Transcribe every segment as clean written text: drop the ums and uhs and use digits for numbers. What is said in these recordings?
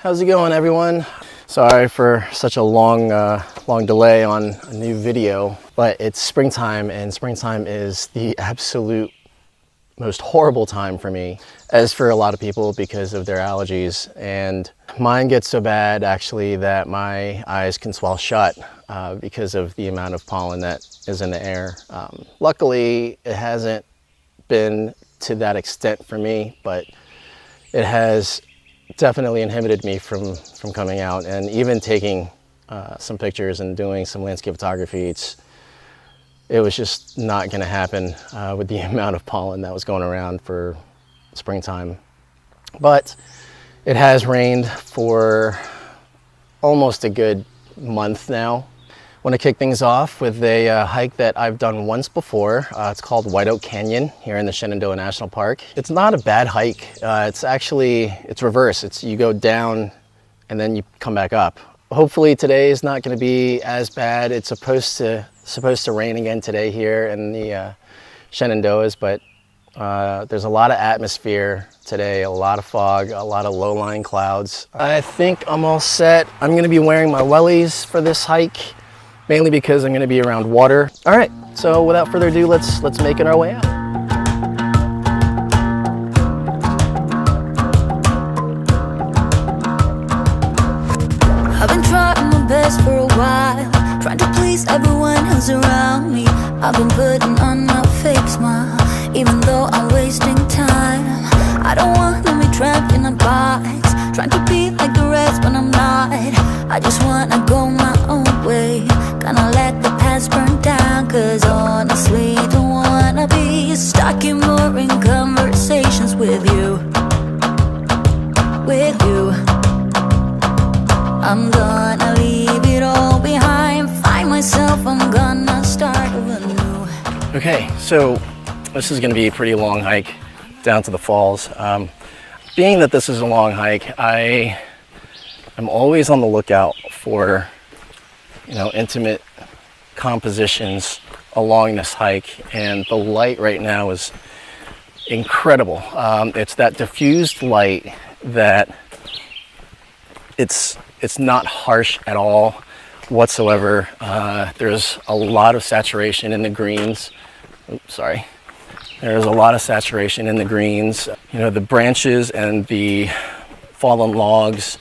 How's it going, everyone? Sorry for such a long delay on a new video, but it's springtime, and springtime is the absolute most horrible time for me, as for a lot of people because of their allergies. And mine gets so bad actually that my eyes can swell shut because of the amount of pollen that is in the air. Luckily, it hasn't been to that extent for me, but it has definitely inhibited me from coming out and even taking some pictures and doing some landscape photography. It was just not going to happen with the amount of pollen that was going around for springtime. But it has rained for almost a good month now. I want to kick things off with a hike that I've done once before. It's called White Oak Canyon here in the Shenandoah National Park. It's not a bad hike. It's reverse. You go down and then you come back up. Hopefully today is not going to be as bad. It's supposed to rain again today here in the Shenandoahs, but there's a lot of atmosphere today, a lot of fog, a lot of low-lying clouds. I think I'm all set. I'm going to be wearing my wellies for this hike, mainly because I'm going to be around water. All right, so without further ado, let's make it our way out. I've been trying my best for a while, trying to please everyone who's around me. I've been putting on a fake smile, even though I'm wasting time. I don't want to be trapped in a box, trying to be like the rest but I'm not. I just wanna go my own way, gonna let the past burn down. Cause honestly, don't wanna be stuck in boring conversations with you. I'm gonna leave it all behind, find myself, I'm gonna start over new. Okay, so this is gonna be a pretty long hike down to the falls. Being that this is a long hike, I'm always on the lookout for, intimate compositions along this hike, and the light right now is incredible. It's that diffused light that it's not harsh at all whatsoever. There's a lot of saturation in the greens. Oops, sorry. There's a lot of saturation in the greens. The branches and the fallen logs,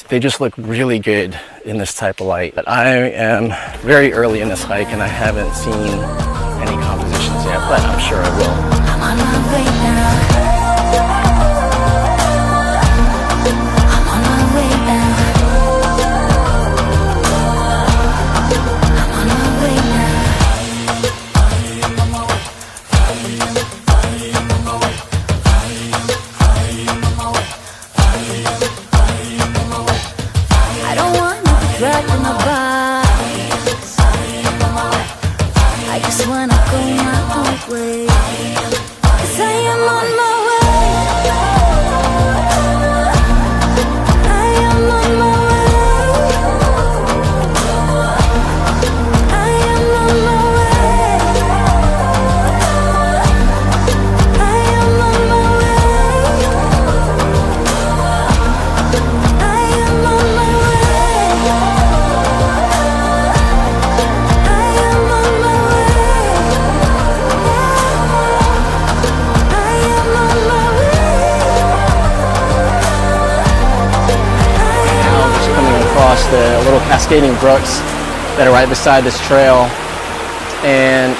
they just look really good in this type of light. But I am very early in this hike and I haven't seen any compositions yet, but I'm sure I will. I'm on my way now. I'm on my way now. I'm on my way now. I don't want to be trapped in a box. I just wanna go my own way. 'Cause I am on my way. I am on my way. I am on my way. I am on my way. I am on my way. I am on my Across the little cascading brooks that are right beside this trail, and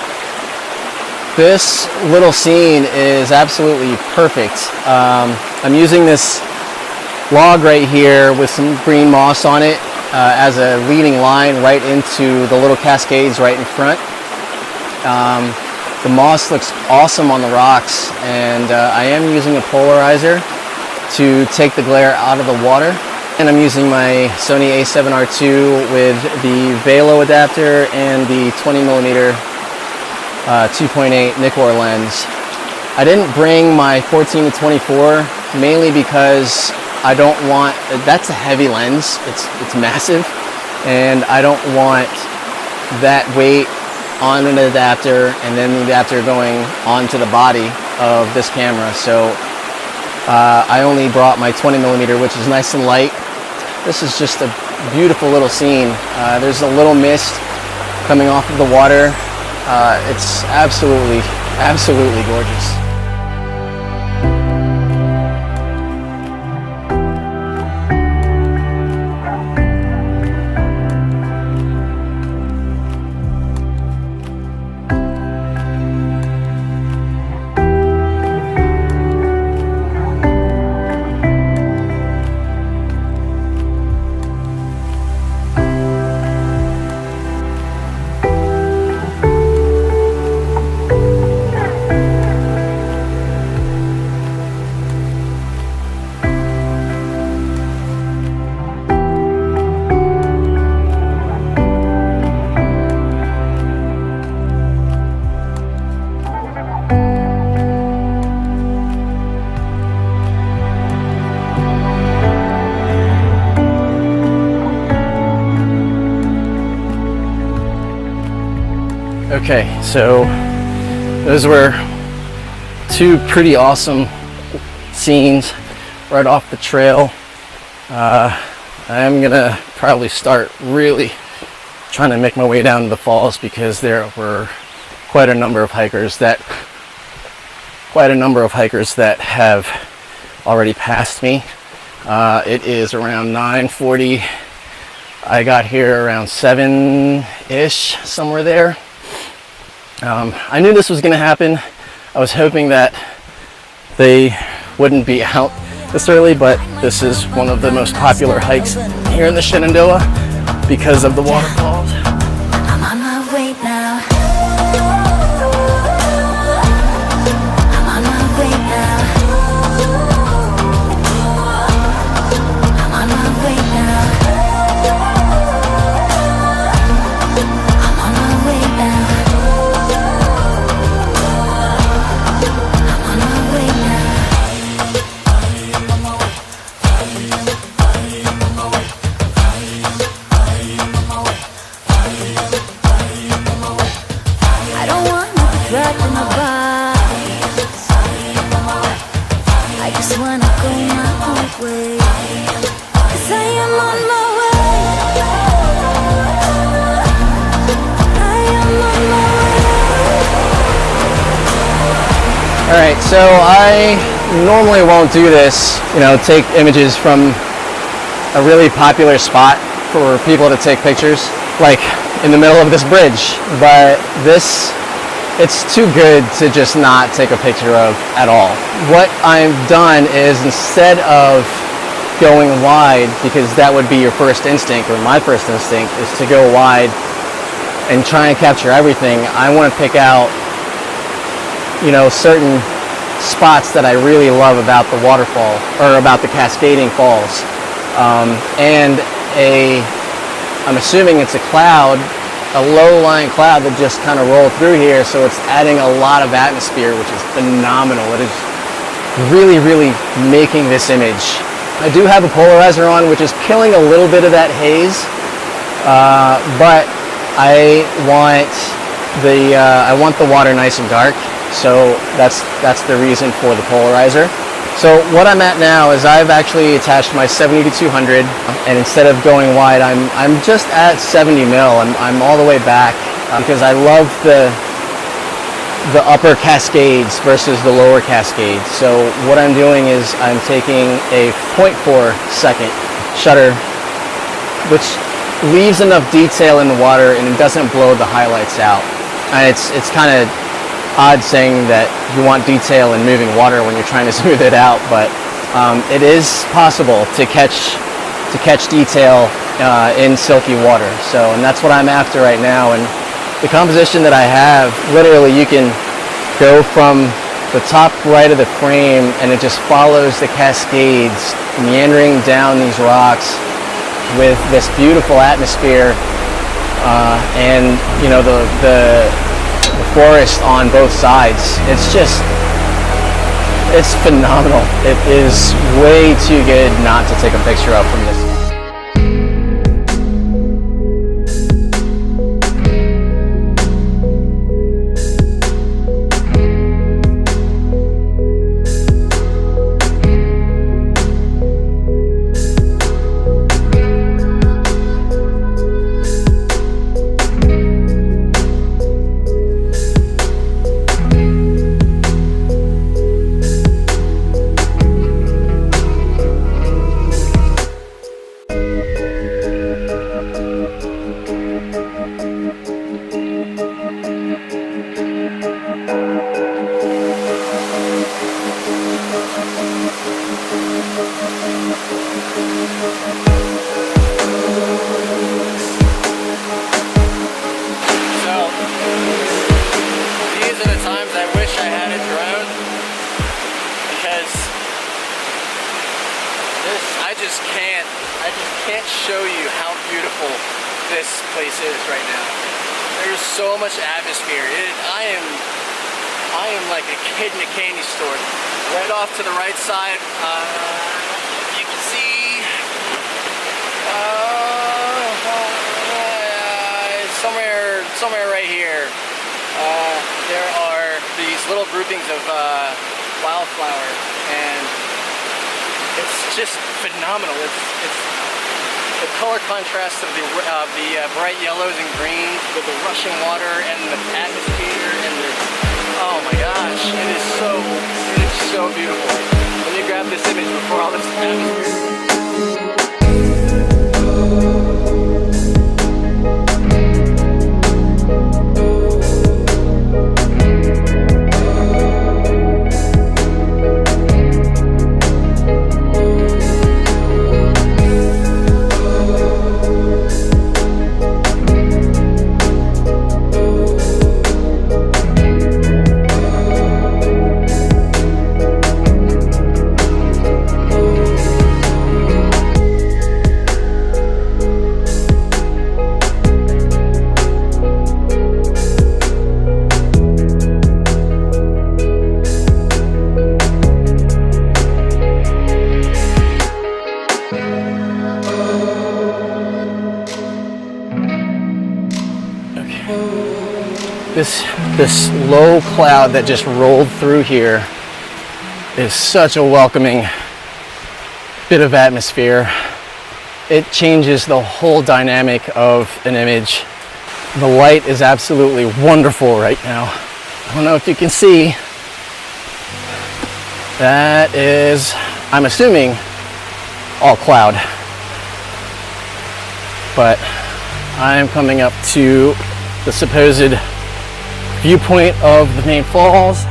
this little scene is absolutely perfect. I'm using this log right here with some green moss on it as a leading line right into the little cascades right in front. The moss looks awesome on the rocks, and I am using a polarizer to take the glare out of the water. And I'm using my Sony a7R II with the Vello adapter and the 20mm 2.8 Nikkor lens. I didn't bring my 14-24 mainly because I don't want, that's a heavy lens, it's massive, and I don't want that weight on an adapter and then the adapter going onto the body of this camera. So I only brought my 20mm, which is nice and light. This is just a beautiful little scene. There's a little mist coming off of the water. It's absolutely, absolutely gorgeous. Okay, so those were two pretty awesome scenes right off the trail. I am gonna probably start really trying to make my way down to the falls, because there were quite a number of hikers that have already passed me. It is around 9:40. I got here around 7-ish, somewhere there. I knew this was going to happen. I was hoping that they wouldn't be out this early, but this is one of the most popular hikes here in the Shenandoah because of the waterfalls. I'm on my way now. I'm on my way now. I'm on my way now. I'm on my way now. I'm on my way now. I don't want to be trapped in my body. I just wanna go my own way. 'Cause I am on my way. I am on my way. All right, so I normally won't do this, take images from a really popular spot for people to take pictures, like in the middle of this bridge, but it's too good to just not take a picture of at all. What I've done is, instead of going wide, because that would be your first instinct, or my first instinct is to go wide and try and capture everything, I want to pick out certain spots that I really love about the waterfall, or about the cascading falls. I'm assuming it's a cloud, a low-lying cloud that just kind of rolled through here, so it's adding a lot of atmosphere, which is phenomenal. It is really, really making this image. I do have a polarizer on, which is killing a little bit of that haze, but I want the water nice and dark, so that's the reason for the polarizer. So what I'm at now is I've actually attached my 70-200, and instead of going wide, I'm just at 70 mil. I'm all the way back because I love the upper cascades versus the lower cascades. So what I'm doing is I'm taking a 0.4 second shutter, which leaves enough detail in the water and it doesn't blow the highlights out. And it's kind of odd saying that you want detail in moving water when you're trying to smooth it out, but it is possible to catch detail in silky water. And that's what I'm after right now. And the composition that I have, literally you can go from the top right of the frame and it just follows the cascades meandering down these rocks with this beautiful atmosphere, and the forest on both sides. It's phenomenal. It is way too good not to take a picture of from this. can't show you how beautiful this place is right now. There's so much atmosphere. I am like a kid in a candy store. Right off to the right side, you can see somewhere right here. There are these little groupings of wildflowers, and it's just phenomenal. It's the color contrast of the bright yellows and greens with the rushing water and the atmosphere and the, oh my gosh, it is so beautiful. Let me grab this image before all this atmosphere. This low cloud that just rolled through here is such a welcoming bit of atmosphere. It changes the whole dynamic of an image. The light is absolutely wonderful right now. I don't know if you can see. That is, I'm assuming, all cloud. But I am coming up to the supposed viewpoint of the main falls.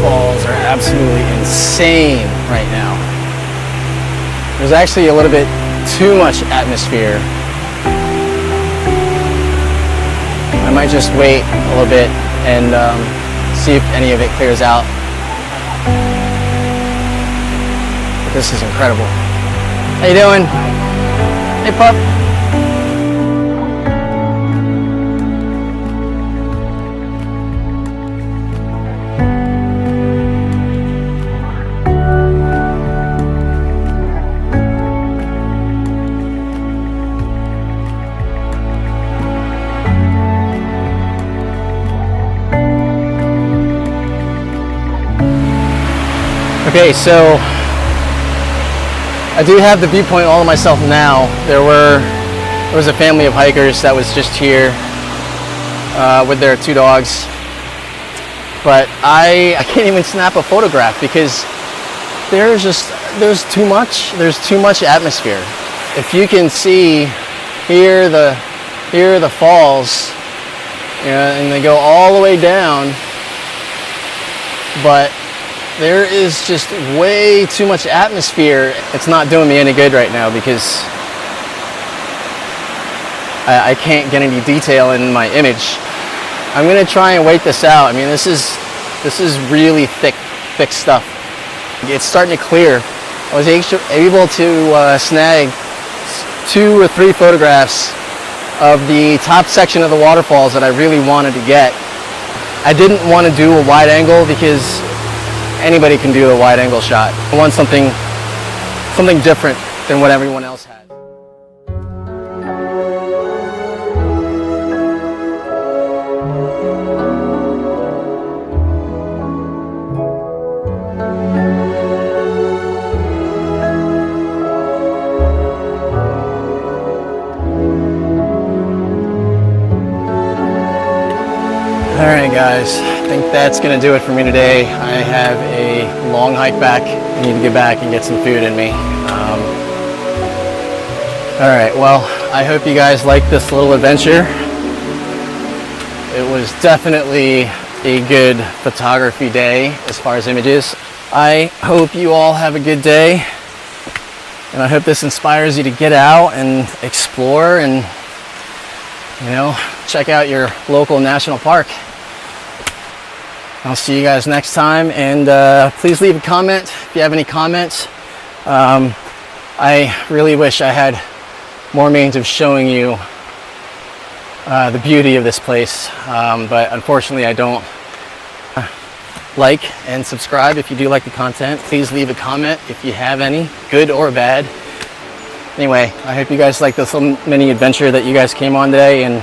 Falls are absolutely insane right now. There's actually a little bit too much atmosphere. I might just wait a little bit and see if any of it clears out. But this is incredible. How you doing? Hey, pup. Okay, so I do have the viewpoint all to myself now. There was a family of hikers that was just here with their 2 dogs, but I can't even snap a photograph because there's too much atmosphere. If you can see here the falls, and they go all the way down, but there is just way too much atmosphere. It's not doing me any good right now because I can't get any detail in my image. I'm gonna try and wait this out. I mean, this is really thick stuff. It's starting to clear. I was able to snag 2 or 3 photographs of the top section of the waterfalls that I really wanted to get. I didn't want to do a wide angle because anybody can do a wide angle shot. I want something different than what everyone else had. Alright guys, I think that's going to do it for me today. I have a long hike back. I need to get back and get some food in me. Alright, well, I hope you guys liked this little adventure. It was definitely a good photography day as far as images. I hope you all have a good day, and I hope this inspires you to get out and explore and, you know, check out your local national park. I'll see you guys next time, and please leave a comment if you have any comments. I really wish I had more means of showing you the beauty of this place, but unfortunately I don't. Like and subscribe if you do like the content. Please leave a comment if you have any, good or bad. Anyway, I hope you guys like this little mini adventure that you guys came on today, and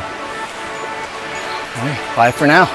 bye for now.